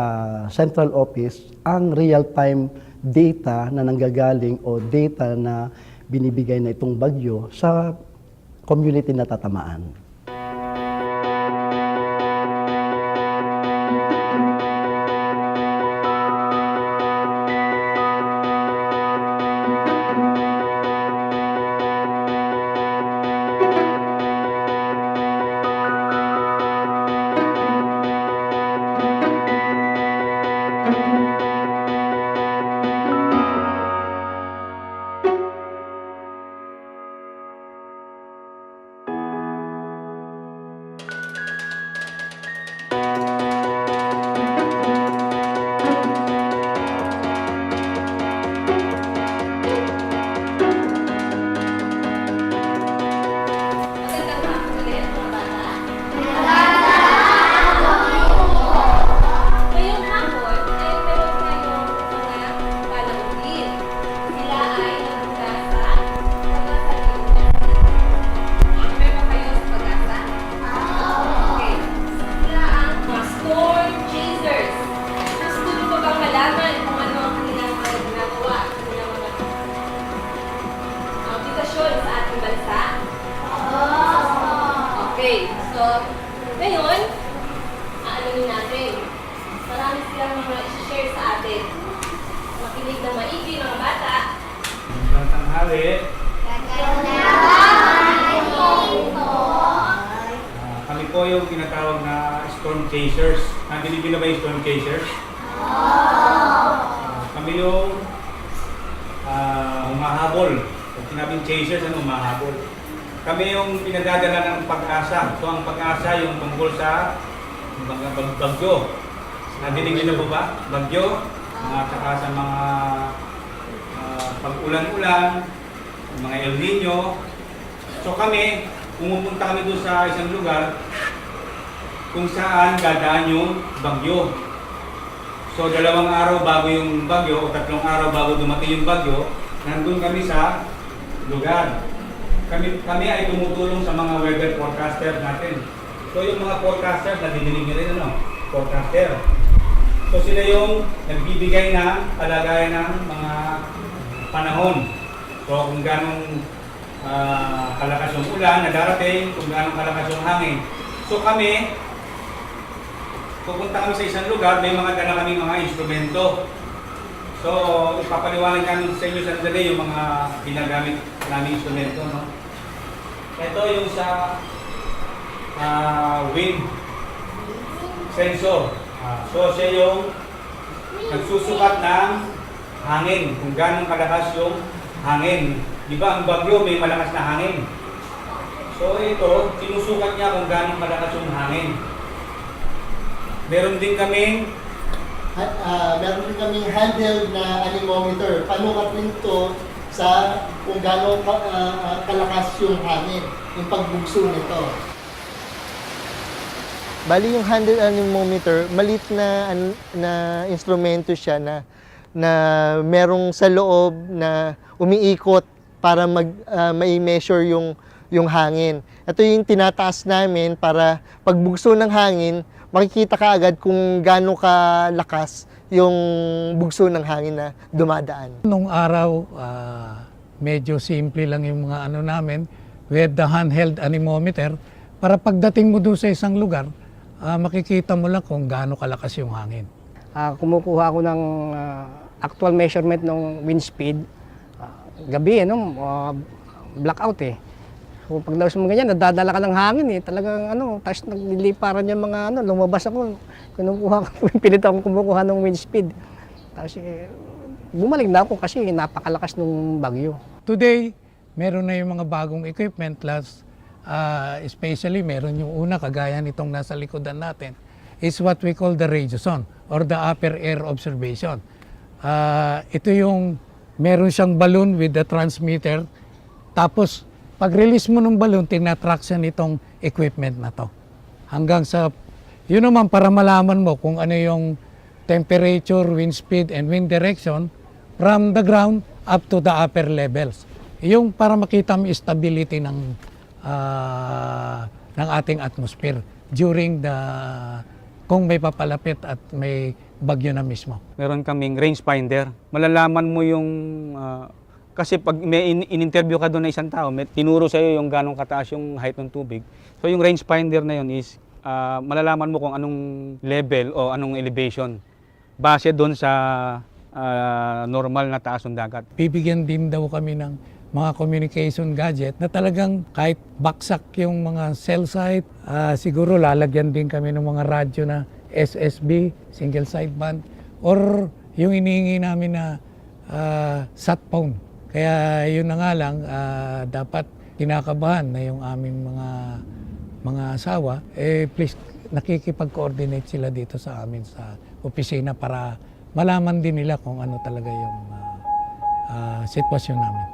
central office ang real-time data na nanggagaling o data na binibigay na itong bagyo sa community na tatamaan. Ngayon, aalamin natin. Marami silang mga i-share sa atin. Makinig na maigi mga bata. Magandang tanghali. Kami po yung tinatawag na Storm Chasers. Nabilib na ba yung Storm Chasers? Kami yung humahabol. Pag sinabing chasers, ano humahabol? Kami yung pinagdadala ng Pag-asa. So ang Pag-asa yung tungkol sa bagyo. Nadinig niyo na po ba? Bagyo, at saka sa mga pag-ulan-ulan, mga El Nino. So kami, pumupunta kami doon sa isang lugar kung saan dadaan yung bagyo. So 2 araw bago yung bagyo o 3 araw bago dumating yung bagyo, nandun kami sa lugar. Kami ay tumutulong sa mga weather forecaster natin. So yung mga forecaster, nadidinig nyo rin ano? forecaster. So sila yung nagbibigay ng kalagayan ng mga panahon. So kung ganong kalakas yung ulan na darating, kung ganong kalakas yung hangin. So kami, pupunta kami sa isang lugar, may mga dala kami mga instrumento. So ipapaliwanag namin sa inyo sandali yung mga ginagamit namin instrumento. No? Ito yung sa wind sensor. So siya yung nagsusukat ng hangin, kung gano'ng kalakas yung hangin. Di ba ang bagyo may malakas na hangin? So ito, sinusukat niya kung gano'ng kalakas yung hangin. Meron din kaming handheld na anemometer. Panukat rin ito sa kung gano'ng kalakas yung hangin, yung pagbugso nito. Bali yung handheld anemometer, maliit na instrumento siya na merong sa loob na umiikot para mai-measure yung hangin. Ito yung tinataas namin para pagbugso ng hangin, makikita ka agad kung gaano kalakas yung bugso ng hangin na dumadaan. Nung araw, medyo simple lang yung mga ano namin. We had the handheld anemometer para pagdating mo doon sa isang lugar, makikita mo lang kung gaano kalakas yung hangin. Kumukuha ako ng actual measurement ng wind speed. Gabi, blackout eh. So pagdalos mo ganyan, nadadala ka ng hangin eh. Talagang tapos nagliliparan yung mga lumabas ako. Pilit akong kumukuha ng wind speed. Tapos bumalik na ako kasi napakalakas ng bagyo. Today, meron na yung mga bagong equipment plus especially meron yung una kagaya nitong nasa likodan natin is what we call the radiosonde or the upper air observation. Ito yung meron siyang balloon with the transmitter, tapos pag-release mo ng balloon, tinatrack siya nitong equipment na to. Hanggang sa, yun naman para malaman mo kung ano yung temperature, wind speed, and wind direction from the ground up to the upper levels. Yung para makita mo stability ng ating atmosphere during kung may papalapit at may bagyo na mismo. Meron kaming rangefinder. Malalaman mo yung kasi pag may in-interview ka doon na isang tao, may tinuro sa iyo yung ganong kataas yung height ng tubig. So yung rangefinder na yun is malalaman mo kung anong level o anong elevation base doon sa normal na taas ng dagat. Bibigyan din daw kami ng mga communication gadget na talagang kahit baksak yung mga cell site, siguro lalagyan din kami ng mga radyo na SSB, single sideband, or yung inihingi namin na sat phone. Kaya yun na nga lang, dapat kinakabahan na yung aming mga asawa, please nakikipag-coordinate sila dito sa amin sa opisina para malaman din nila kung ano talaga yung sitwasyon namin.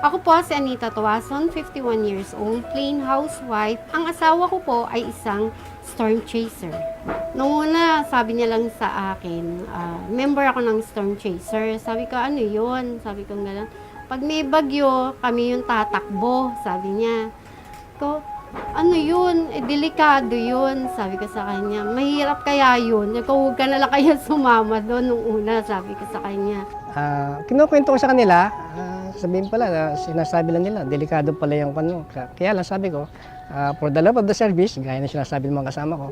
Ako po si Anita Tuason, 51 years old, plain housewife. Ang asawa ko po ay isang storm chaser. Noong una, sabi niya lang sa akin, member ako ng storm chaser. Sabi ko, ano yun? Sabi ko gano'n. Pag may bagyo, kami yung tatakbo, sabi niya. Ko, ano yun? Delikado yun, sabi ko sa kanya. Mahirap kaya yun? Huwag ka na lang kaya sumama doon nung una, sabi ko sa kanya. Kinukwento ko sa kanila, sabihin pala, sinasabi lang nila, delikado pala yung pano. Kaya lang sabi ko, for the love of the service, gaya na sinasabi ng mga kasama ko.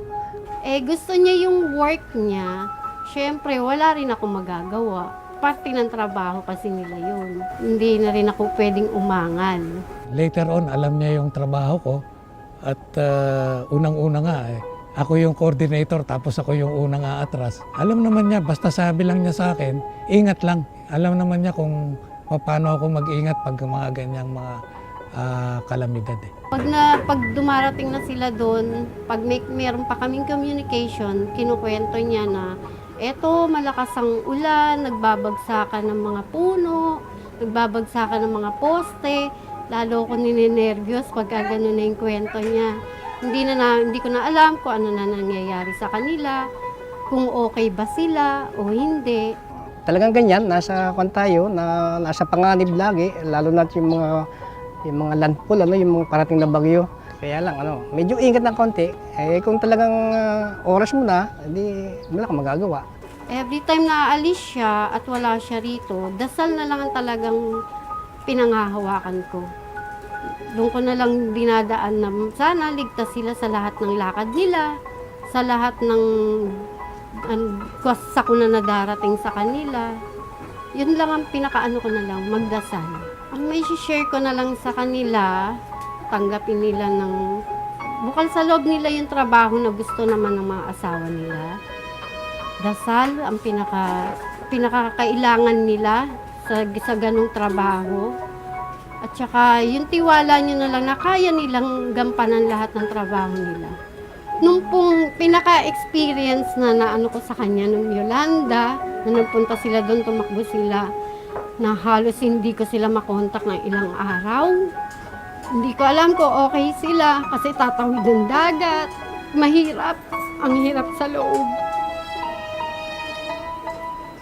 Gusto niya yung work niya, syempre wala rin ako magagawa. Parte ng trabaho kasi nila yun. Hindi na rin ako pwedeng umangal. Later on, alam niya yung trabaho ko at unang-una nga ako yung coordinator tapos ako yung unang aatras. Alam naman niya, basta sabi lang niya sa akin, ingat lang. Alam naman niya kung paano ako mag-ingat pag mga ganyang mga kalamidad. Pag dumarating na sila doon, pag meron pa kaming communication, kinukwento niya na eto, malakas ang ulan, nagbabagsakan ng mga puno, nagbabagsakan ng mga poste, Lalo ko ninenervyos pagka gano'n na yung kwento niya. Hindi ko na alam kung ano na nangyayari sa kanila, kung okay ba sila o hindi. Talagang ganyan, nasa tayo, nasa panganib lagi, lalo na yung mga landfall, yung mga parating na bagyo. Kaya lang, medyo ingat ng konti. Kung talagang oras mo na, hindi wala kang magagawa. Every time na aalis siya at wala siya rito, dasal na lang ang talagang pinanghahawakan ko. Doon ko na lang dinadaan na sana ligtas sila sa lahat ng lakad nila, sa lahat ng sakuna na darating sa kanila. Yun lang ang pinakaano ko na lang, magdasal. Ang may share ko na lang sa kanila, tanggapin nila ng bukal sa loob nila yung trabaho na gusto naman ng mga asawa nila. Dasal ang pinakakailangan nila sa ganong trabaho. At saka yung tiwala nyo na lang na kaya nilang gampanan lahat ng trabaho nila. Nung pong pinaka-experience na naano ko sa kanya nung Yolanda, na nagpunta sila doon, tumakbo sila, na halos hindi ko sila makontak ng ilang araw. Hindi ko alam kung okay sila kasi tatawid ng dagat. Mahirap. Ang hirap sa loob.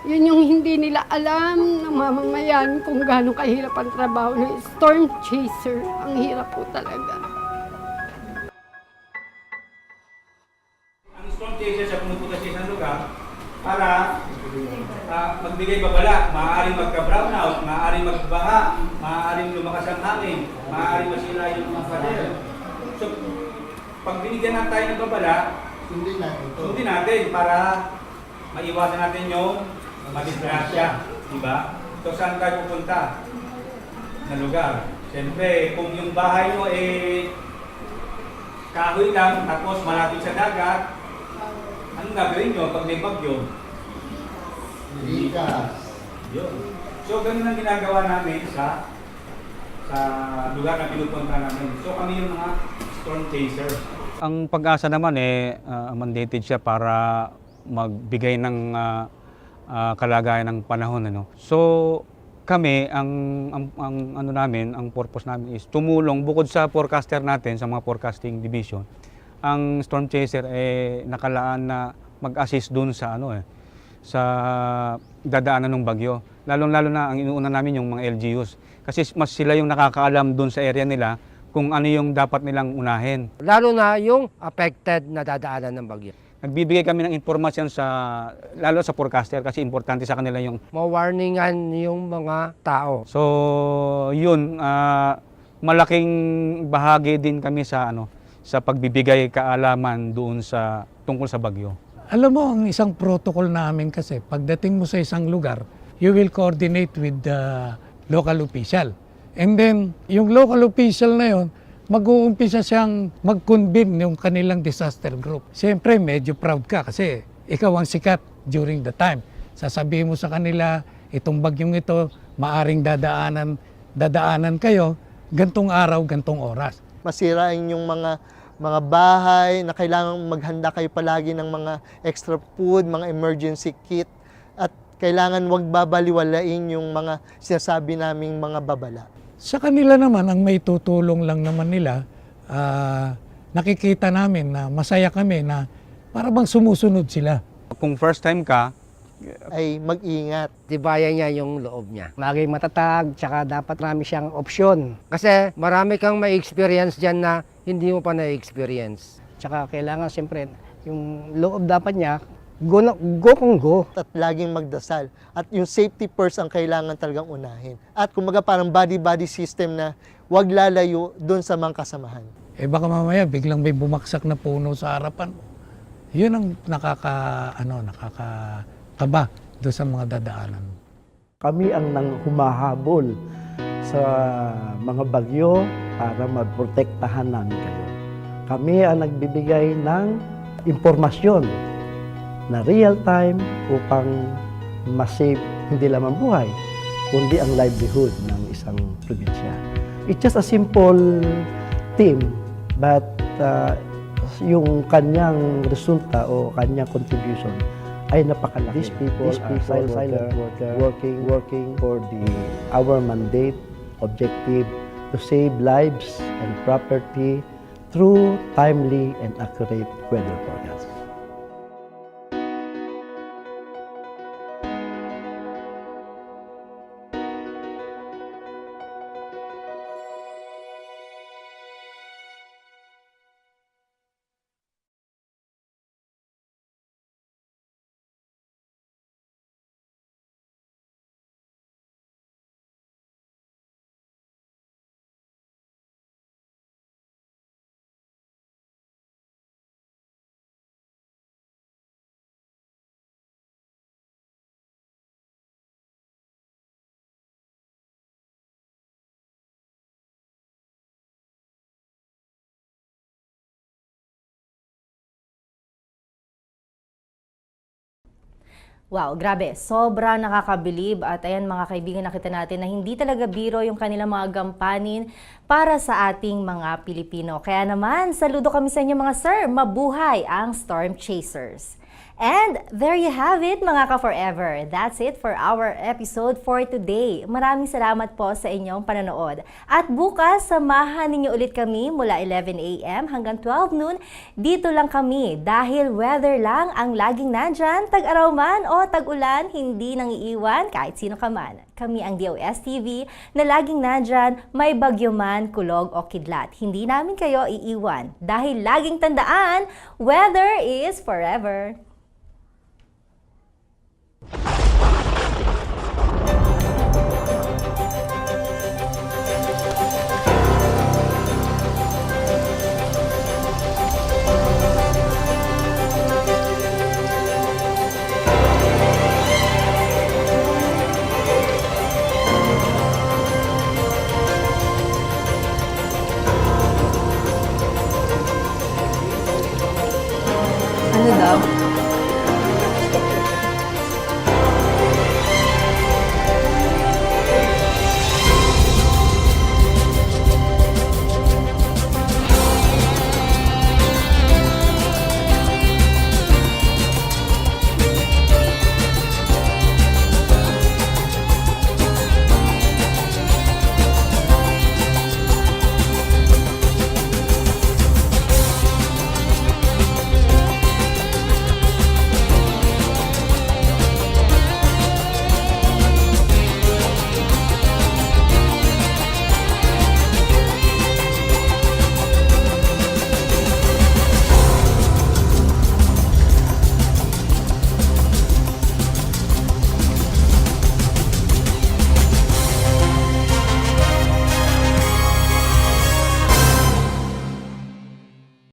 Yun yung hindi nila alam ng mamamayan kung gaano kahirap ang trabaho ng storm chaser. Ang hirap po talaga. Ang storm chaser siya pumupunta sa isang lugar para magbigay babala. Maaaring magka-brownout, maaaring magbaha, maaaring lumakas ang hangin, maaaring masira yung mga pader. So, pag binigyan na tayo ng babala, sundin natin para maiwasan natin yung madisgrasya, di ba? So, saan tayo pupunta na lugar? Siyempre, kung yung bahay mo kahoy lang, tapos malapit sa dagat, anong gagawin nyo pag may bagyo? Ligas. Yun. So, ganun ang ginagawa namin sa lugar na pinupunta namin. So, kami yung mga storm chaser. Ang Pag-asa naman mandated siya para magbigay ng kalagayan ng panahon. So, kami, ang purpose namin is tumulong bukod sa forecaster natin, sa mga forecasting division. Ang storm chaser nakalaan na mag-assist dun sa sa dadaanan ng bagyo. Lalong-lalo na ang inuuna namin yung mga LGUs. Kasi mas sila yung nakakaalam dun sa area nila kung ano yung dapat nilang unahin. Lalo na yung affected na dadaanan ng bagyo. Nagbibigay kami ng impormasyon lalo sa forecaster kasi importante sa kanila yung ma-warningan yung mga tao. So, yun, malaking bahagi din kami sa pagbibigay kaalaman doon tungkol sa bagyo. Alam mo, ang isang protocol namin kasi, pagdating mo sa isang lugar, you will coordinate with the local official. And then, yung local official na yon, mag-uumpisa siyang mag-convene yung kanilang disaster group. Siyempre, medyo proud ka kasi ikaw ang sikat during the time. Sasabihin mo sa kanila, itong bagyong ito, maaring dadaanan kayo, gantong araw, gantong oras. Masira yung mga bahay na kailangan maghanda kayo palagi ng mga extra food, mga emergency kit, at kailangan wag babaliwalain yung mga sinasabi naming mga babala. Sa kanila naman, ang may tutulong lang naman nila, nakikita namin na masaya kami na para bang sumusunod sila. Kung first time ka, ay mag-ingat. Tibayan niya yung loob niya. Laging matatag, tsaka dapat marami siyang opsyon. Kasi marami kang may experience dyan na hindi mo pa na-experience. Tsaka kailangan siyempre, yung loob dapat niya, go kung go. At laging magdasal. At yung safety first ang kailangan talagang unahin. At kumaga parang body-body system na wag lalayo doon sa mga kasamahan. Baka mamaya biglang may bumaksak na puno sa harapan mo. Yun ang nakakakaba doon sa mga dadaanan. Kami ang humahabol sa mga bagyo para magprotektahan namin kayo. Kami ang nagbibigay ng impormasyon na real-time upang ma-save hindi lamang buhay, kundi ang livelihood ng isang probinsya. It's just a simple team, but yung kanyang resulta o kanyang contribution ay napakalaki. These people are silent worker, working for our mandate, objective to save lives and property through timely and accurate weather forecasts. Wow, grabe. Sobra nakakabilib at ayan mga kaibigan, nakita natin na hindi talaga biro yung kanilang mga gampanin para sa ating mga Pilipino. Kaya naman, saludo kami sa inyo mga sir, mabuhay ang Storm Chasers. And there you have it mga ka-forever. That's it for our episode for today. Maraming salamat po sa inyong panonood. At bukas, samahan ninyo ulit kami mula 11 a.m. hanggang 12 noon. Dito lang kami dahil weather lang ang laging nandyan. Tag-araw man o tag-ulan, hindi nang iiwan kahit sino ka man. Kami ang DOSTv na laging nandyan, may bagyo man, kulog o kidlat. Hindi namin kayo iiwan dahil laging tandaan, weather is forever. Ano daw?